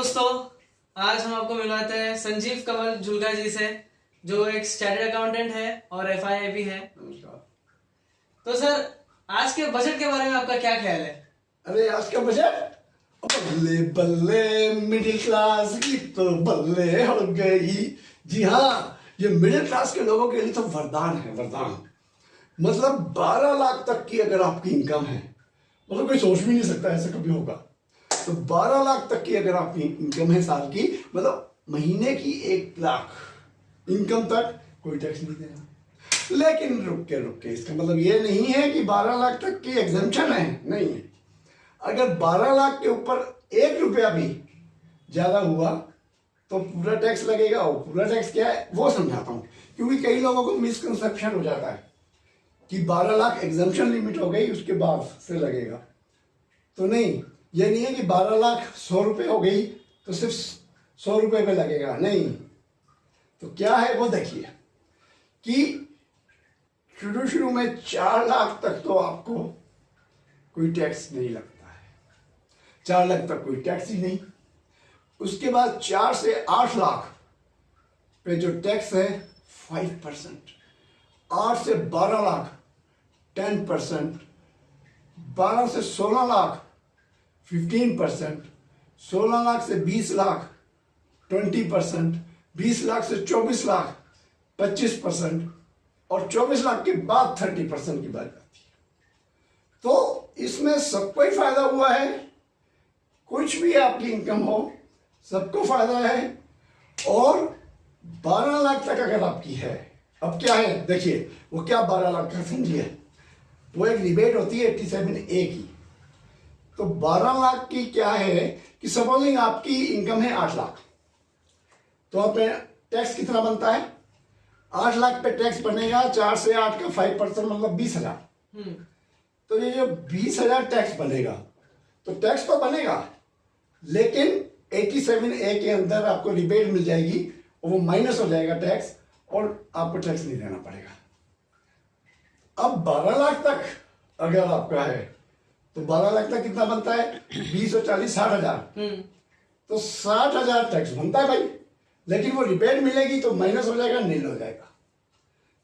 दोस्तों, आज हम आपको मिलवाते हैं संजीव कमल झुलगा जी से, जो एक चार्टर्ड अकाउंटेंट है और एफआई भी है। तो सर, आज के बजट के बारे में आपका क्या ख्याल है? अरे आज का बजट बल्ले बल्ले, मिडिल क्लास की तो बल्ले हो गई। जी हाँ, ये मिडिल क्लास के लोगों के लिए तो वरदान है, वरदान। मतलब 12 लाख तक की अगर आपकी इनकम है, मतलब कोई सोच भी नहीं सकता ऐसा कभी होगा। तो 12 लाख तक की अगर आपकी इनकम है साल की, मतलब महीने की 1 लाख इनकम तक कोई टैक्स नहीं देना। लेकिन रुक के इसका मतलब ये नहीं है कि 12 लाख तक की एग्जम्पशन है, नहीं है। अगर 12 लाख के ऊपर 1 रुपया भी ज्यादा हुआ तो पूरा टैक्स लगेगा। और पूरा टैक्स क्या है वो समझाता हूँ, क्योंकि कई लोगों को मिसकंसेप्शन हो जाता है कि 12 लाख एग्जम्पशन लिमिट हो गई उसके बाद से लगेगा। तो नहीं, ये नहीं है कि 12 लाख 100 रुपये हो गई तो सिर्फ 100 रुपये पे लगेगा, नहीं। तो क्या है वो देखिए कि शुरू में 4 लाख तक तो आपको कोई टैक्स नहीं लगता है, 4 लाख तक कोई टैक्स ही नहीं। उसके बाद 4 से 8 लाख पे जो टैक्स है 5%, 8 से 12 लाख 10%, 12 से 16 लाख 15%, 16 लाख से 20 लाख 20%, 20 लाख से 24 लाख 25%, और 24 लाख के बाद 30% की बात आती है। तो इसमें सबको ही फायदा हुआ है, कुछ भी आपकी इनकम हो सबको फायदा है। और 12 लाख तक अगर आपकी है, अब क्या है देखिए, वो क्या 12 लाख का समझिए, वो एक रिबेट होती है 87A की। तो 12 लाख की क्या है कि सपोजिंग आपकी इनकम है 8 लाख, तो आप टैक्स कितना बनता है? 8 लाख पे टैक्स बनेगा 4 से 8 का 5% मतलब 20,000। तो ये जो 20,000 टैक्स बनेगा, तो टैक्स तो बनेगा, लेकिन 87A के अंदर आपको रिबेट मिल जाएगी और वो माइनस हो जाएगा टैक्स, और आपको टैक्स नहीं देना पड़ेगा। अब 12 लाख तक अगर आपका है तो 12 लाख तक कितना बनता है? 20 और 40 60,000। तो 60,000 टैक्स बनता है भाई, लेकिन वो रिबेट मिलेगी तो माइनस हो जाएगा, नील हो जाएगा।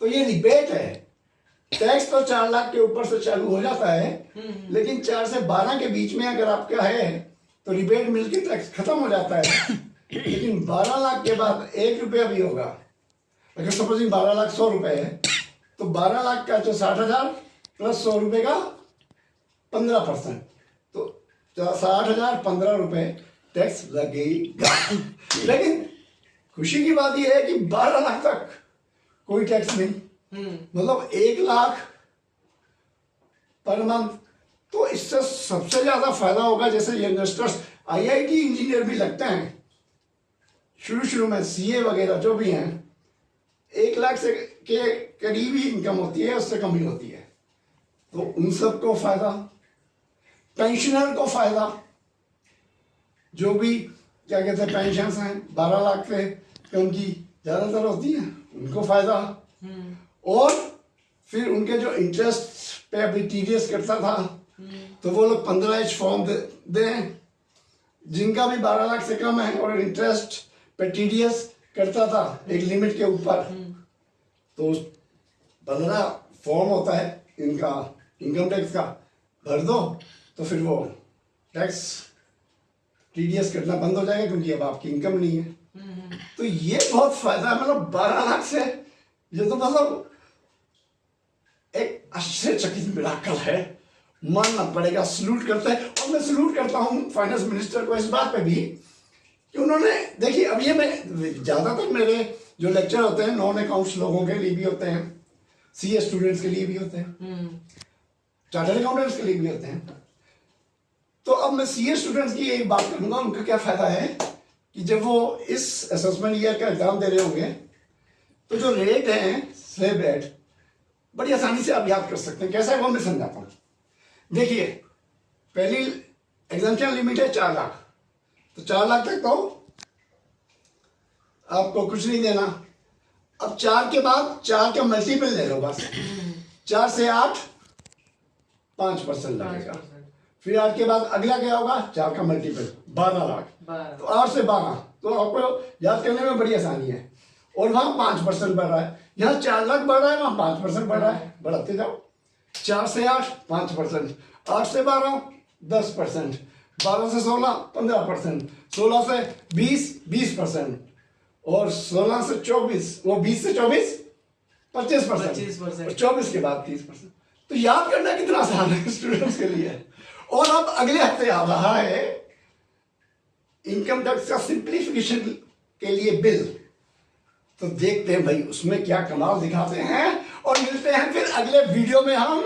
तो ये रिबेट है। टैक्स तो 4 लाख के ऊपर से चालू हो जाता है, लेकिन 4 से 12 के बीच में अगर आपका है तो रिबेट मिलके टैक्स खत्म हो जाता है। लेकिन 12 लाख के बाद 1 रुपया भी होगा, अगर सपोजिंग 12 लाख 100 रुपए है, तो 12 लाख का जो 60,000 प्लस 100 रुपए का 15%, तो 60,000 15 रुपए टैक्स लगेगा। लेकिन खुशी की बात यह है कि 12 लाख तक कोई टैक्स नहीं, मतलब 1 लाख पर मंथ। तो इससे सबसे ज्यादा फायदा होगा जैसे यंगस्टर्स आईआईटी इंजीनियर भी लगते हैं शुरू में, सीए वगैरह जो भी हैं, 1 लाख से के करीब ही इनकम होती है, उससे कम ही होती है। तो उन सबको फायदा, पेंशनर को फायदा, जो भी क्या कहते हैं पेंशन हैं 12 लाख से कम की ज्यादातर होती है, उनको फायदा। और फिर उनके जो इंटरेस्ट पे अभी टीडीएस कटता था, तो वो लोग 15H फॉर्म दें, जिनका भी 12 लाख से कम है और इंटरेस्ट पे टीडीएस करता था एक लिमिट के ऊपर, तो 15 फॉर्म होता है इनका इनकम टैक्स का, भर दो तो फिर वो टैक्स टीडीएस कटना बंद हो जाएगा, क्योंकि अब आपकी इनकम नहीं है। तो ये बहुत फायदा है, मतलब 12 लाख से ये तो मतलब एक आश्चर्यचकित मिराकल है, मानना पड़ेगा। सलूट करता है, और मैं सलूट करता हूँ फाइनेंस मिनिस्टर को इस बात पे भी कि उन्होंने, देखिए अब ये मैं ज्यादातर मेरे जो लेक्चर होते हैं नॉन अकाउंट्स लोगों के लिए भी होते हैं, सीए स्टूडेंट्स के लिए भी होते हैं, चार्टर्ड अकाउंटेंट्स के लिए भी होते हैं। तो अब मैं सीए स्टूडेंट्स की एक बात करूंगा, उनका क्या फायदा है कि जब वो इस असेसमेंट ईयर का एग्जाम दे रहे होंगे, तो जो रेट है स्लैब रेट बड़ी आसानी से आप याद कर सकते हैं। कैसा है वो मैं समझाता हूँ। देखिए, पहली एग्जाम्पशन लिमिट है 4 लाख, तो 4 लाख तक तो आपको कुछ नहीं देना। अब 4 के बाद 4 का मल्टीपल ले लो बस, 4 से 8 5% लगेगा। फिर 8 के बाद अगला क्या होगा? 4 का मल्टीपल 12 लाख। 12। तो 8 से 12 तो आपको याद करने में बड़ी आसानी है। और वहां 5% बढ़ रहा है, यहाँ 4 लाख बढ़ रहा है, वहां 5% बढ़ रहा है, बढ़ाते जाओ। 4 से 8 5%, 8 से 12 10%, 12 से 16 15%, 16 से 20 20%, और 16 से 24 वो 20 से 24 25%, 25%, और 24 के बाद 30%। तो याद करना कितना आसान है स्टूडेंट्स के लिए। और अब अगले हफ्ते आ रहा है इनकम टैक्स का सिंप्लीफिकेशन के लिए बिल। तो देखते हैं भाई उसमें क्या कमाल दिखाते हैं, और मिलते हैं फिर अगले वीडियो में हम